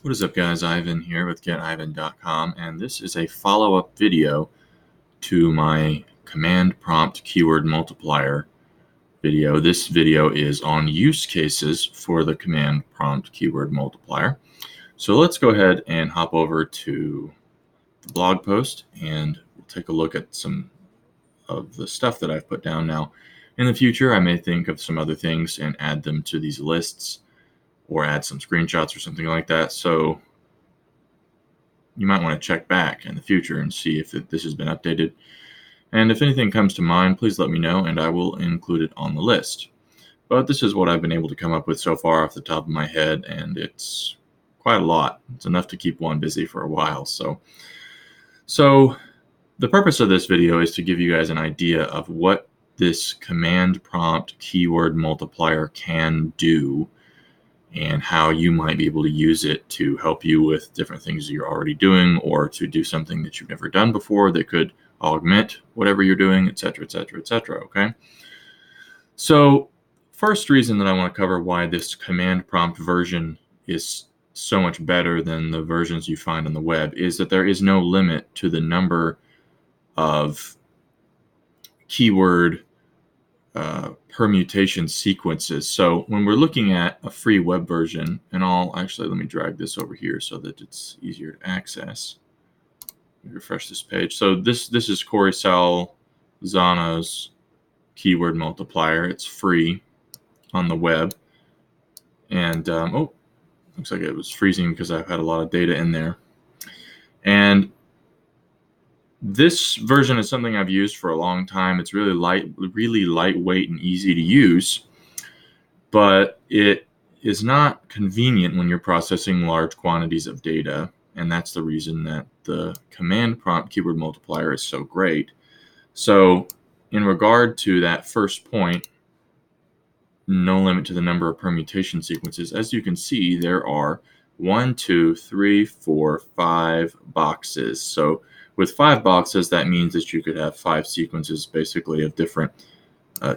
What is up, guys? Ivan here with getivan.com, and this is a follow-up video to my command prompt keyword multiplier video. This video is on use cases for the command prompt keyword multiplier. So let's go ahead and hop over to the blog post and we'll take a look at some of the stuff that I've put down now. In the future, I may think of some other things and add them to these lists, or add some screenshots or something like that. So you might want to check back in the future and see if this has been updated. And if anything comes to mind, please let me know and I will include it on the list. But this is what I've been able to come up with so far off the top of my head, and it's quite a lot. It's enough to keep one busy for a while. So the purpose of this video is to give you guys an idea of what this command prompt keyword multiplier can do, and how you might be able to use it to help you with different things that you're already doing, or to do something that you've never done before that could augment whatever you're doing, etc., etc., etc. Okay. So first reason that I want to cover why this command prompt version is so much better than the versions you find on the web is that there is no limit to the number of keyword permutation sequences. So when we're looking at a free web version, and let me drag this over here so that it's easier to access. Let me refresh this page. So this is Corey Salzano's keyword multiplier. It's free on the web, and looks like it was freezing because I've had a lot of data in there. And this version is something I've used for a long time. It's really lightweight and easy to use, but it is not convenient when you're processing large quantities of data. And that's the reason that the command prompt keyword multiplier is so great. So in regard to that first point, no limit to the number of permutation sequences, as you can see, there are 1, 2, 3, 4, 5 boxes. So with 5 boxes, that means that you could have 5 sequences basically of different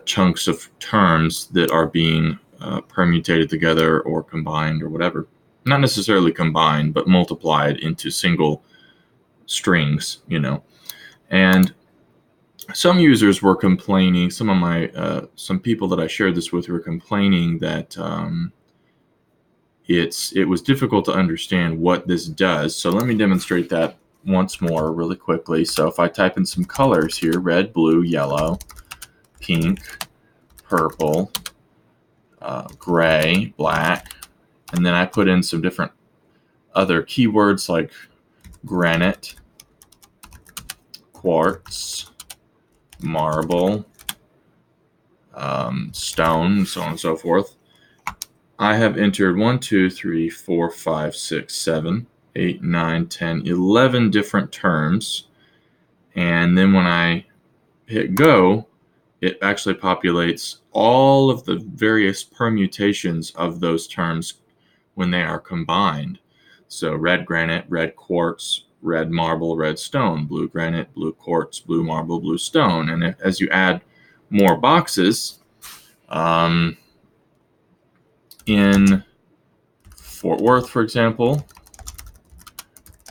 chunks of terms that are being permutated together or combined or whatever. Not necessarily combined, but multiplied into single strings, And some users were complaining, some people that I shared this with were complaining that it was difficult to understand what this does. So let me demonstrate that once more really quickly. So if I type in some colors here, red, blue, yellow, pink, purple, gray, black, and then I put in some different other keywords like granite, quartz, marble, stone, so on and so forth. I have entered 1, 2, 3, 4, 5, 6, 7, 8, 9, 10, 11 different terms. And then when I hit go, it actually populates all of the various permutations of those terms when they are combined. So red granite, red quartz, red marble, red stone, blue granite, blue quartz, blue marble, blue stone. And as you add more boxes, in Fort Worth, for example,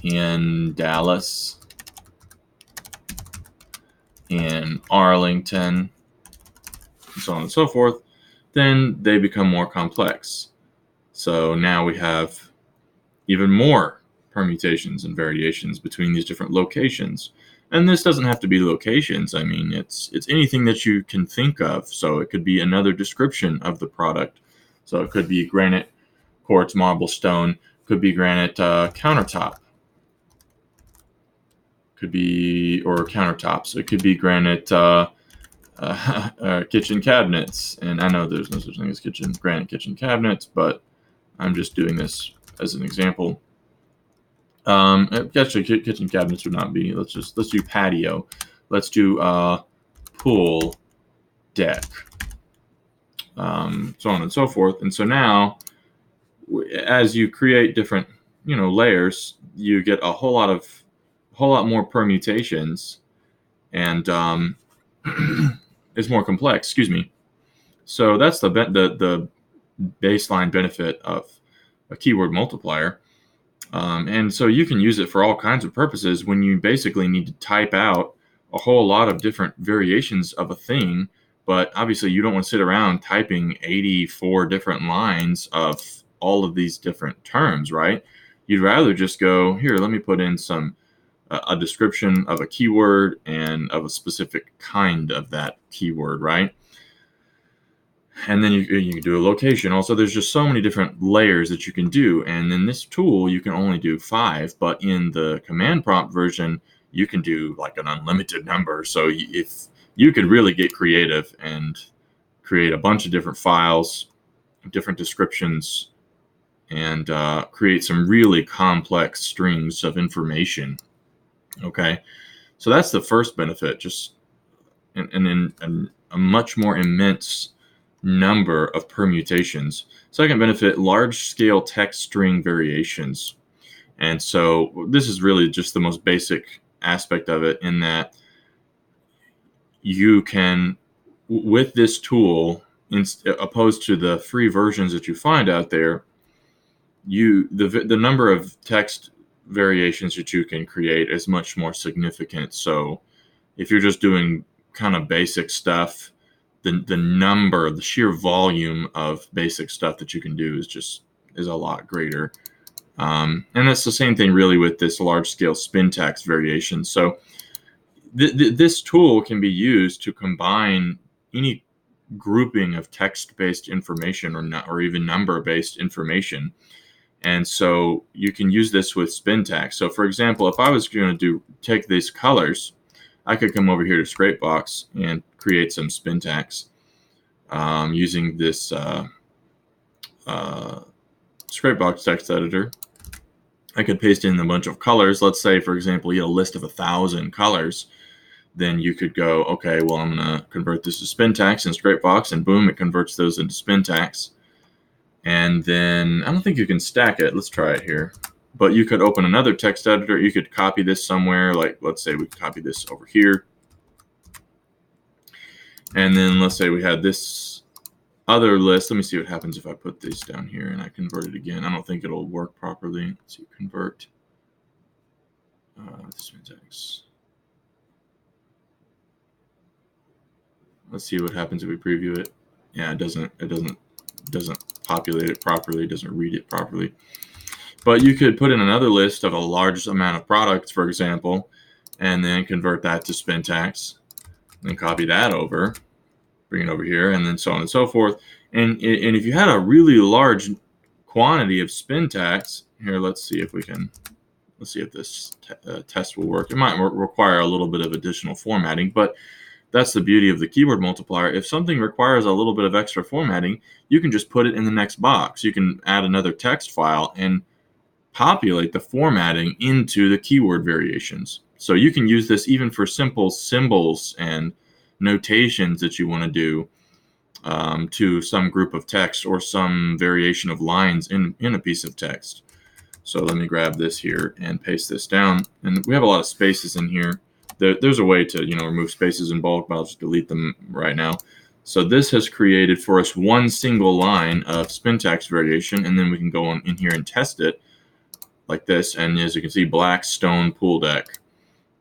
in Dallas, in Arlington, and so on and so forth, then they become more complex. So now we have even more permutations and variations between these different locations. And this doesn't have to be locations. I mean, it's anything that you can think of. So it could be another description of the product. So it could be granite, quartz, marble, stone, could be granite countertop. Could be, or countertops. It could be granite kitchen cabinets. And I know there's no such thing as granite kitchen cabinets, but I'm just doing this as an example. Actually, kitchen cabinets would not be. Let's do patio. Let's do pool deck. So on and so forth. And so now, as you create different, layers, you get a whole lot more permutations, and it's more complex. Excuse me. So that's the baseline benefit of a keyword multiplier. And so you can use it for all kinds of purposes when you basically need to type out a whole lot of different variations of a thing. But obviously, you don't want to sit around typing 84 different lines of all of these different terms, right? You'd rather just go, here, let me put in a description of a keyword and of a specific kind of that keyword, right? And then you can do a location. Also, there's just so many different layers that you can do. And in this tool, you can only do 5, but in the command prompt version, you can do like an unlimited number. So if you could really get creative and create a bunch of different files, different descriptions, and create some really complex strings of information. Okay, so that's the first benefit, just and a much more immense number of permutations. Second benefit, large scale text string variations. And so this is really just the most basic aspect of it, in that you can, with this tool, opposed to the free versions that you find out there, the number of text variations that you can create is much more significant. So if you're just doing kind of basic stuff, the sheer volume of basic stuff that you can do is a lot greater. And that's the same thing really with this large scale syntax variation. So this tool can be used to combine any grouping of text-based information or even number-based information. And so you can use this with syntax. So for example, if I was going to take these colors, I could come over here to Scrapebox and create some syntax using this Scrapebox text editor. I could paste in a bunch of colors. Let's say, for example, you had a list of 1,000 colors. Then you could go, okay, well, I'm going to convert this to syntax in Scrapebox, and boom, it converts those into syntax. And then I don't think you can stack it. Let's try it here. But you could open another text editor. You could copy this somewhere. Like, let's say we copy this over here. And then let's say we had this other list. Let me see what happens if I put this down here and I convert it again. I don't think it'll work properly. Let's see, convert syntax. Let's see what happens if we preview it. Yeah, it doesn't populate it properly. It doesn't read it properly. But you could put in another list of a large amount of products, for example, and then convert that to syntax. Then copy that over, bring it over here, and then so on and so forth. And if you had a really large quantity of syntax, here, let's see if this test will work. It might require a little bit of additional formatting, but that's the beauty of the keyboard multiplier. If something requires a little bit of extra formatting, you can just put it in the next box. You can add another text file and populate the formatting into the keyword variations. So you can use this even for simple symbols and notations that you want to do to some group of text or some variation of lines in a piece of text. So let me grab this here and paste this down. And we have a lot of spaces in here. There's a way to remove spaces in bulk, but I'll just delete them right now. So this has created for us one single line of syntax variation, and then we can go on in here and test it like this. And as you can see, black stone pool deck,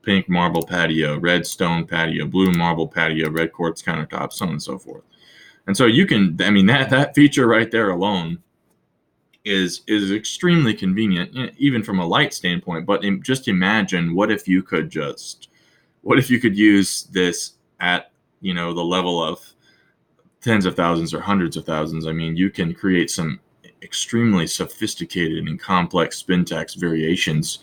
pink marble patio, red stone patio, blue marble patio, red quartz countertop, so on and so forth. And so you can, that feature right there alone is extremely convenient, even from a light standpoint. But just imagine, what if you could use this at the level of tens of thousands or hundreds of thousands. You can create some extremely sophisticated and complex syntax variations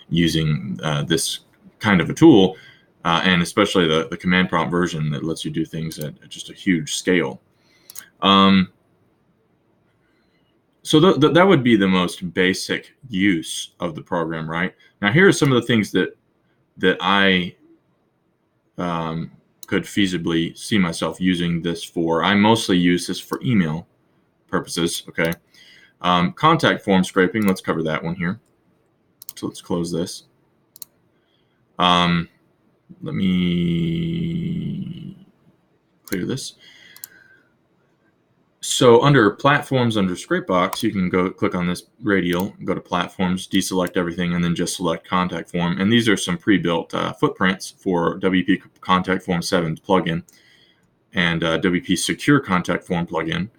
using this kind of a tool, and especially the command prompt version that lets you do things at just a huge scale. So that would be the most basic use of the program, right? Now, here are some of the things that I could feasibly see myself using this for. I mostly use this for email purposes, okay? Contact form scraping, let's cover that one here. So let's close this. Let me clear this. So under platforms, under Scrapebox, you can go click on this radial, go to platforms, deselect everything, and then just select contact form. And these are some pre-built footprints for WP Contact Form 7 plugin and WP Secure Contact Form plugin.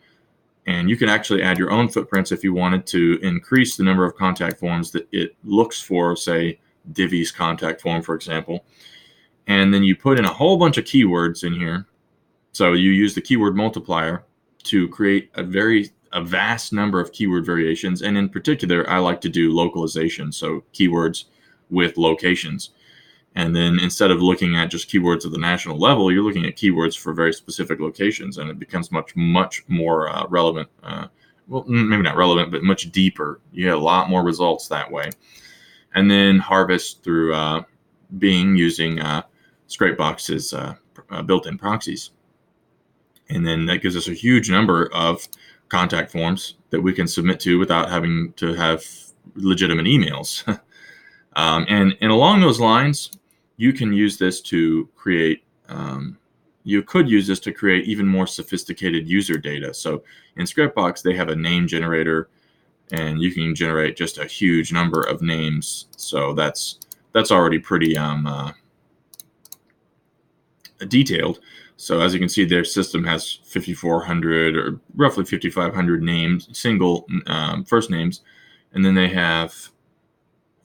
And you can actually add your own footprints if you wanted to increase the number of contact forms that it looks for, say, Divi's contact form, for example. And then you put in a whole bunch of keywords in here. So you use the keyword multiplier to create a vast number of keyword variations. And in particular, I like to do localization, so keywords with locations. And then instead of looking at just keywords at the national level, you're looking at keywords for very specific locations, and it becomes much more relevant. Well, maybe not relevant, but much deeper. You get a lot more results that way. And then harvest through Bing using Scrapebox's built-in proxies. And then that gives us a huge number of contact forms that we can submit to without having to have legitimate emails. And along those lines, you can use this to create, you could use this to create even more sophisticated user data. So in Scrapebox, they have a name generator, and you can generate just a huge number of names. So that's already pretty detailed. So as you can see, their system has 5,400 or roughly 5,500 names, single first names, and then they have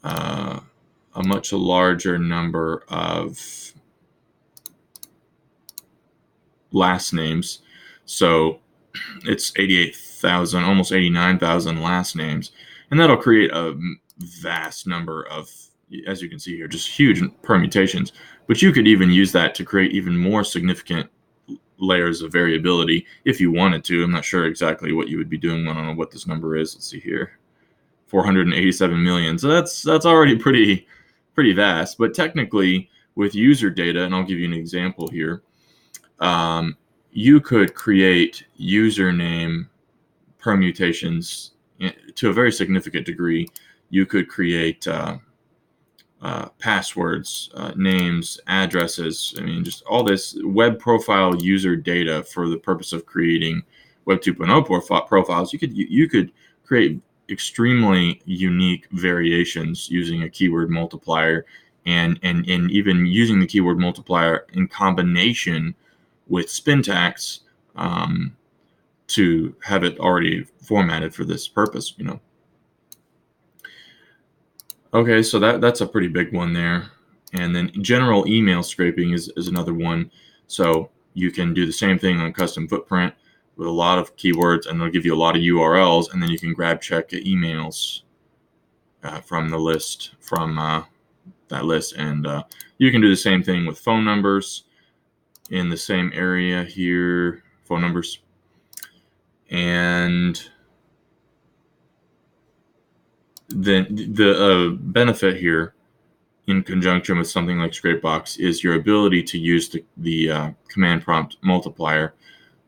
a much larger number of last names. So it's 88,000, almost 89,000 last names, and that'll create a vast number of, as you can see here, just huge permutations. But you could even use that to create even more significant layers of variability if you wanted to. I'm not sure exactly what you would be doing. I don't know what this number is. Let's see here, 487 million. So that's already pretty vast. But technically, with user data, and I'll give you an example here, you could create username permutations to a very significant degree. You could create passwords, names, addresses. I mean, just all this web profile user data for the purpose of creating Web 2.0 profiles. You could create extremely unique variations using a keyword multiplier, and even using the keyword multiplier in combination with Spintax to have it already formatted for this purpose, you know. Okay, so that's a pretty big one there. And then general email scraping is another one. So you can do the same thing on custom footprint with a lot of keywords, and they'll give you a lot of URLs, and then you can grab check emails from the list, from that list. And you can do the same thing with phone numbers in the same area here, phone numbers. And then the benefit here, in conjunction with something like Scrapebox, is your ability to use the command prompt multiplier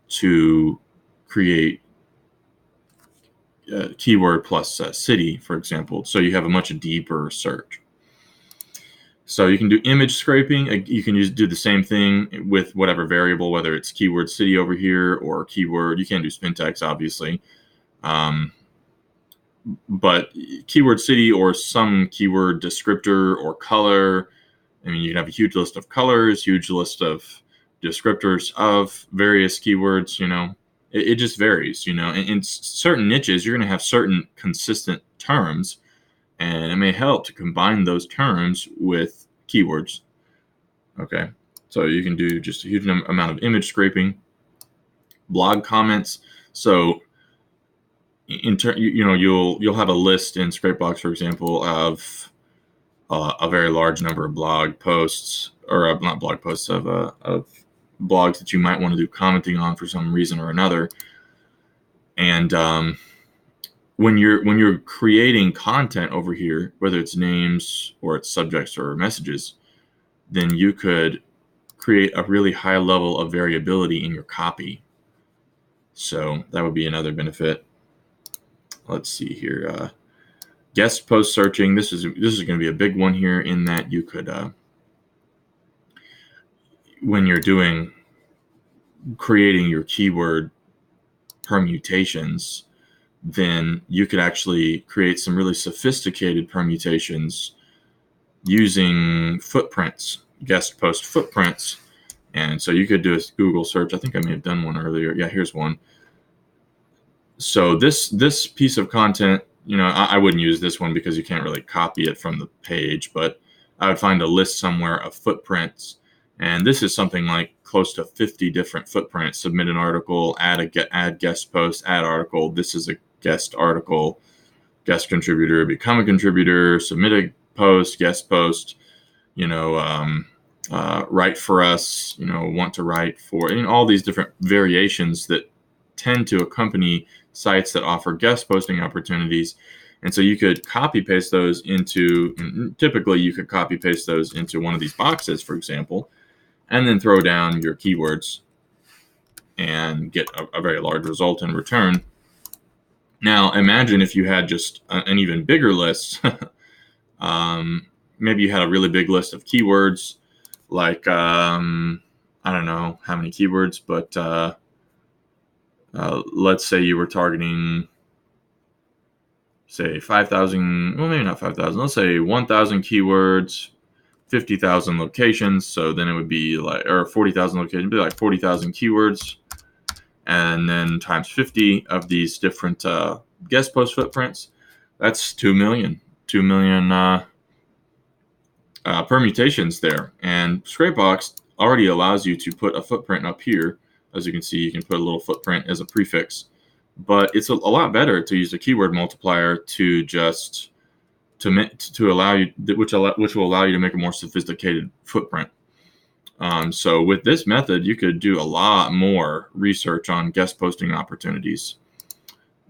to create keyword plus city, for example. So you have a much deeper search. So you can do image scraping. You can do the same thing with whatever variable, whether it's keyword city over here or keyword. You can't do Spintax, obviously. But keyword city or some keyword descriptor or color. I mean, you can have a huge list of colors, huge list of descriptors of various keywords, you know. It just varies, you know. In certain niches, you're going to have certain consistent terms, and it may help to combine those terms with keywords. Okay, so you can do just a huge amount of image scraping, blog comments. So you know, you'll have a list in Scrapebox, for example, of a very large number of blog posts, or not blog posts, of blogs that you might want to do commenting on for some reason or another. And when you're creating content over here, whether it's names or it's subjects or messages, then you could create a really high level of variability in your copy. So that would be another benefit. Let's see here. Guest post searching. This is going to be a big one here, in that you could, when you're creating your keyword permutations, then you could actually create some really sophisticated permutations using footprints, guest post footprints. And so you could do a Google search. I think I may have done one earlier. Yeah, here's one. So this piece of content, I wouldn't use this one because you can't really copy it from the page, but I would find a list somewhere of footprints. And this is something like close to 50 different footprints. Submit an article, add guest post, add article. This is a guest article, guest contributor, become a contributor, submit a post, guest post, write for us, want to write for, all these different variations that tend to accompany sites that offer guest posting opportunities. And so you could copy paste those typically you could copy paste those into one of these boxes, for example, and then throw down your keywords and get a very large result in return. Now, imagine if you had just an even bigger list. Maybe you had a really big list of keywords, like, I don't know how many keywords, but let's say you were targeting, say, 5,000, well, maybe not 5,000, let's say 1,000 keywords, 50,000 locations. So then it would be like, or 40,000 locations, it'd be like 40,000 keywords. And then times 50 of these different guest post footprints, that's 2 million permutations there. And Scrapebox already allows you to put a footprint up here. As you can see, you can put a little footprint as a prefix, but it's a lot better to use a keyword multiplier to just to allow you, which will allow you to make a more sophisticated footprint. So with this method, you could do a lot more research on guest posting opportunities.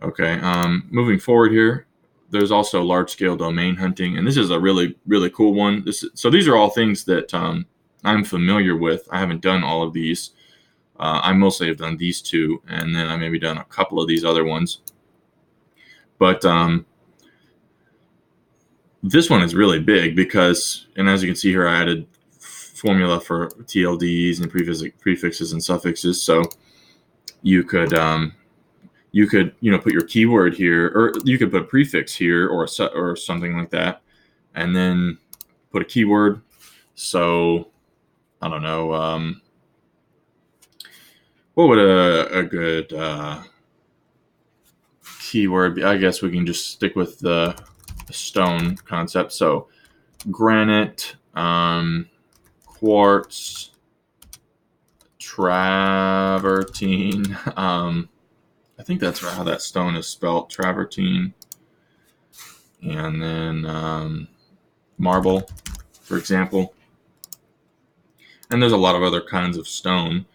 Okay, moving forward here, there's also large scale domain hunting, and this is a really, really cool one. So these are all things that I'm familiar with. I haven't done all of these. I mostly have done these two, and then I maybe done a couple of these other ones. But this one is really big because, and as you can see here, I added formula for TLDs and prefixes and suffixes. So you could put your keyword here, or you could put a prefix here or something like that, and then put a keyword. So I don't know, what would a good keyword be? I guess we can just stick with the stone concept. So granite, quartz, travertine. I think that's how that stone is spelled, travertine. And then marble, for example. And there's a lot of other kinds of stone.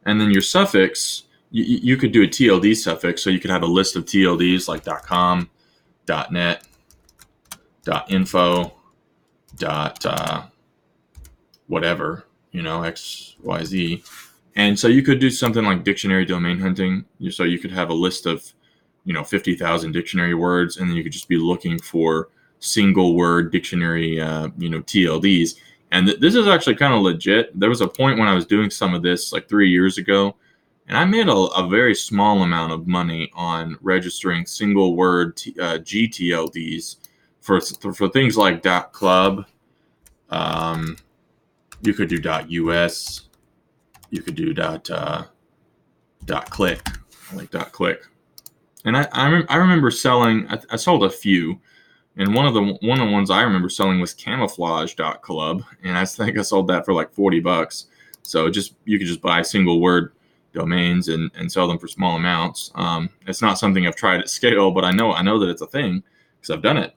And then your suffix, you could do a TLD suffix. So you could have a list of TLDs like .com, .net, .info, whatever, X, Y, Z. And so you could do something like dictionary domain hunting. So you could have a list of, 50,000 dictionary words, and then you could just be looking for single word dictionary, TLDs. And this is actually kind of legit. There was a point when I was doing some of this like 3 years ago, and I made a very small amount of money on registering single word GTLDs for things like .club. You could do .us. You could do .click. I like .click. And I remember selling. I sold a few, and one of the ones I remember selling was camouflage.club, and I think I sold that for like $40. So you could just buy single word domains and sell them for small amounts. It's not something I've tried at scale, but I know that it's a thing because I've done it.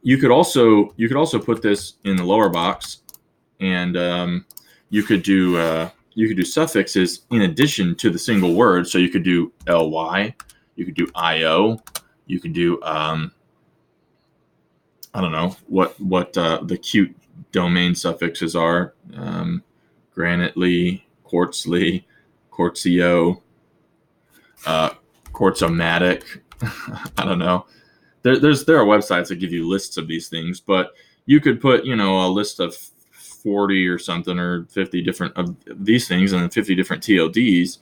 You could also put this in the lower box, and you could do suffixes in addition to the single word. So you could do ly, you could do io, you could do I don't know what the cute domain suffixes are. Granitely, quartzly, quartzio, quartzomatic. I don't know. There are websites that give you lists of these things, but you could put a list of 40 or something or 50 different of these things and then 50 different TLDs,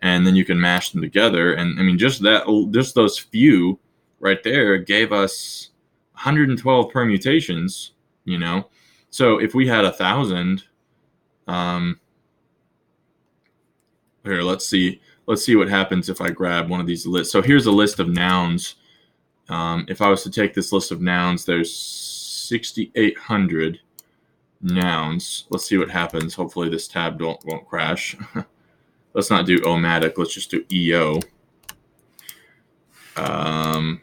and then you can mash them together. And I mean, just those few right there gave us 112 permutations, you know. So if we had 1,000, here, let's see what happens if I grab one of these lists. So here's a list of nouns. If I was to take this list of nouns, there's 6,800 nouns. Let's see what happens. Hopefully this tab won't crash. Let's not do omatic. Let's just do EO. And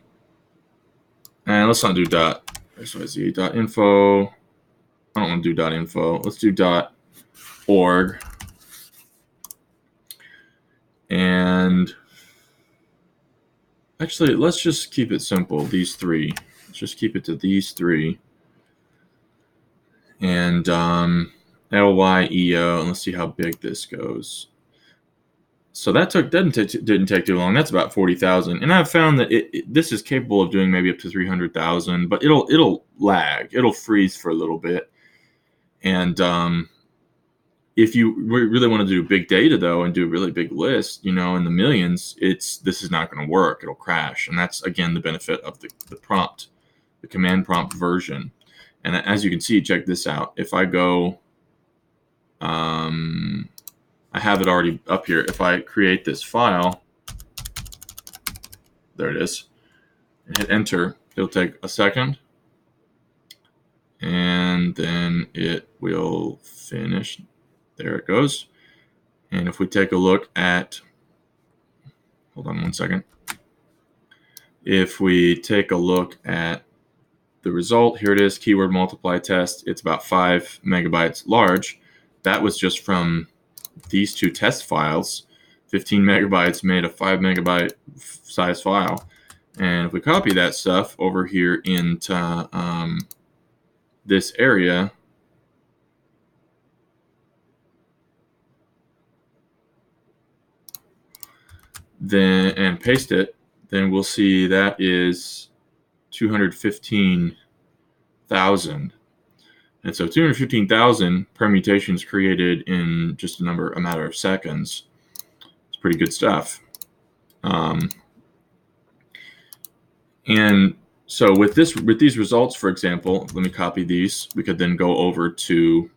let's not do .xyz, .info. I don't want to do .info. Let's do .org. And actually, let's just keep it simple. These three. Let's just keep it to these three. And LYEO. And let's see how big this goes. So that didn't take too long. That's about 40,000, and I've found that this is capable of doing maybe up to 300,000, but it'll lag, it'll freeze for a little bit. And if you really want to do big data though, and do a really big list, in the millions, this is not going to work. It'll crash, and that's again the benefit of the prompt, the command prompt version. And as you can see, check this out. If I go, I have it already up here. If I create this file, there it is, and hit enter, it'll take a second, and then it will finish. There it goes. And if we take a look at, hold on one second. If we take a look at the result, here it is, keyword multiply test. It's about 5 megabytes large. That was just from these two test files. 15 megabytes made a 5 megabyte size file. And if we copy that stuff over here into this area, then and paste it, then we'll see that is 215,000. And so 215,000 permutations created in just a matter of seconds. It's pretty good stuff. And so with these results, for example, let me copy these. We could then go over to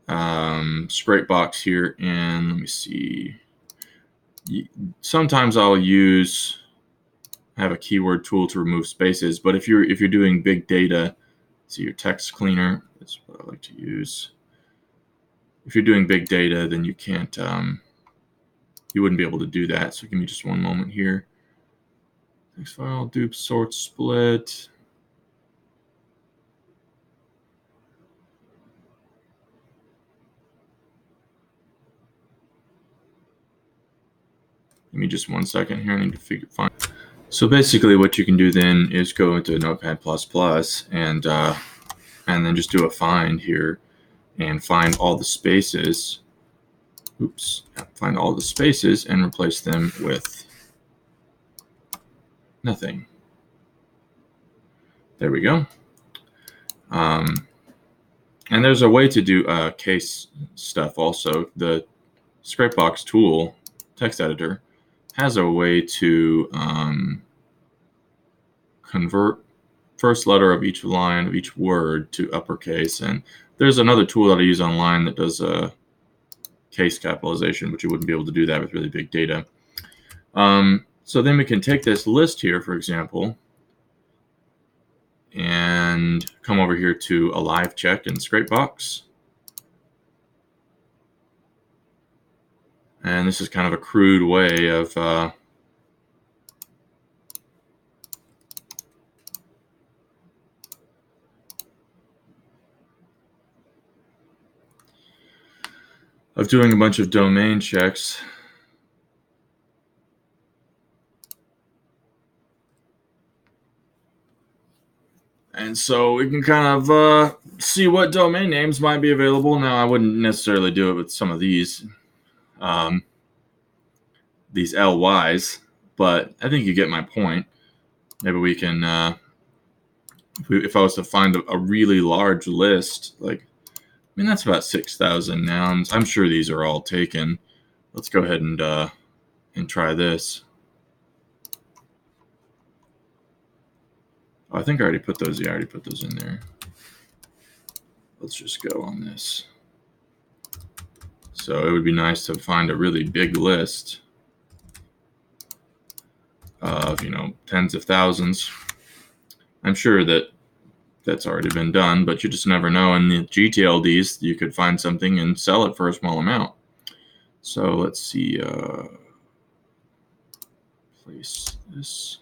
Scrapebox here, and let me see. Sometimes I'll have a keyword tool to remove spaces, but if you're doing big data, see your text cleaner, that's what I like to use. If you're doing big data, then you can't, you wouldn't be able to do that. So give me just one moment here. Text file, dupe, sort, split. Give me just one second here. I need to find. So basically what you can do then is go into Notepad++ and then just do a find here and find all the spaces. Oops, find all the spaces and replace them with nothing. There we go. And there's a way to do case stuff also. The Scrapebox tool, text editor, has a way to convert first letter of each line of each word to uppercase. And there's another tool that I use online that does case capitalization, but you wouldn't be able to do that with really big data. So then we can take this list here, for example, and come over here to a live check in Scrapebox. And this is kind of a crude way of doing a bunch of domain checks. And so we can kind of see what domain names might be available. Now, I wouldn't necessarily do it with some of these LYs, but I think you get my point. Maybe we can, if I was to find a really large list, like, I mean, that's about 6,000 nouns. I'm sure these are all taken. let's go ahead and try this. Oh, I think I already put those. Yeah, I already put those in there. Let's just go on this. So it would be nice to find a really big list of, tens of thousands. I'm sure that that's already been done, but you just never know. In the GTLDs, you could find something and sell it for a small amount. So let's see. Place this.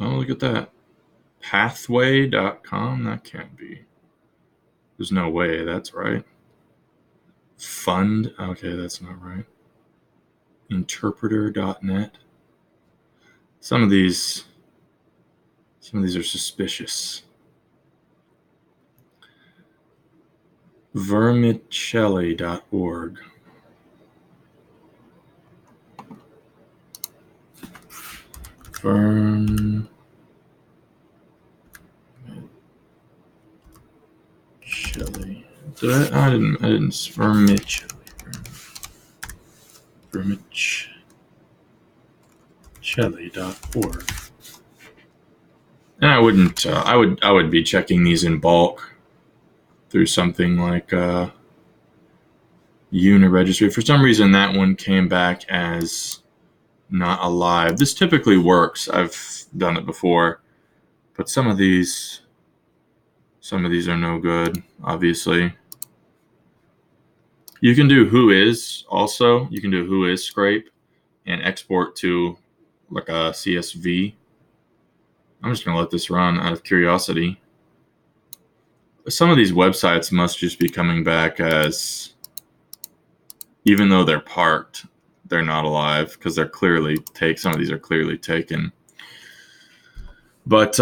Oh, look at that. Pathway.com? That can't be. There's no way that's right. Fund? Okay, that's not right. Interpreter.net. Some of these are suspicious. Vermicelli.org. Vermicelli. I didn't. Vermicelli. Vermicelli.org. And I wouldn't. I would be checking these in bulk through something like Uniregistry. For some reason, that one came back as not alive. This typically works. I've done it before, but some of these are no good. Obviously, you can do Whois also. You can do Whois scrape and export to like a CSV. I'm just gonna let this run out of curiosity. Some of these websites must just be coming back as, even though they're parked, they're not alive because they're clearly some of these are clearly taken. But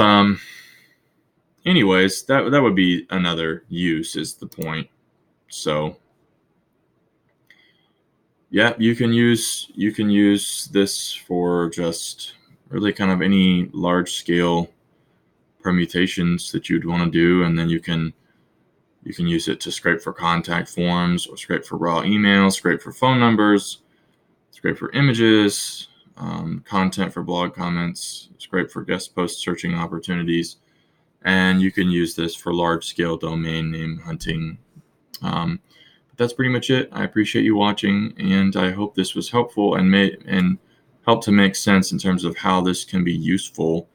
anyways, that would be another use, is the point. So yeah, you can use this for just really kind of any large scale permutations that you'd want to do, and then you can use it to scrape for contact forms, or scrape for raw emails, scrape for phone numbers, scrape for images, content for blog comments, scrape for guest post searching opportunities, and you can use this for large scale domain name hunting. But that's pretty much it. I appreciate you watching, and I hope this was helpful and helped to make sense in terms of how this can be useful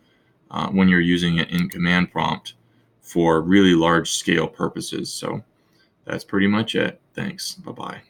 when you're using it in command prompt for really large scale purposes. So that's pretty much it. Thanks. Bye-bye.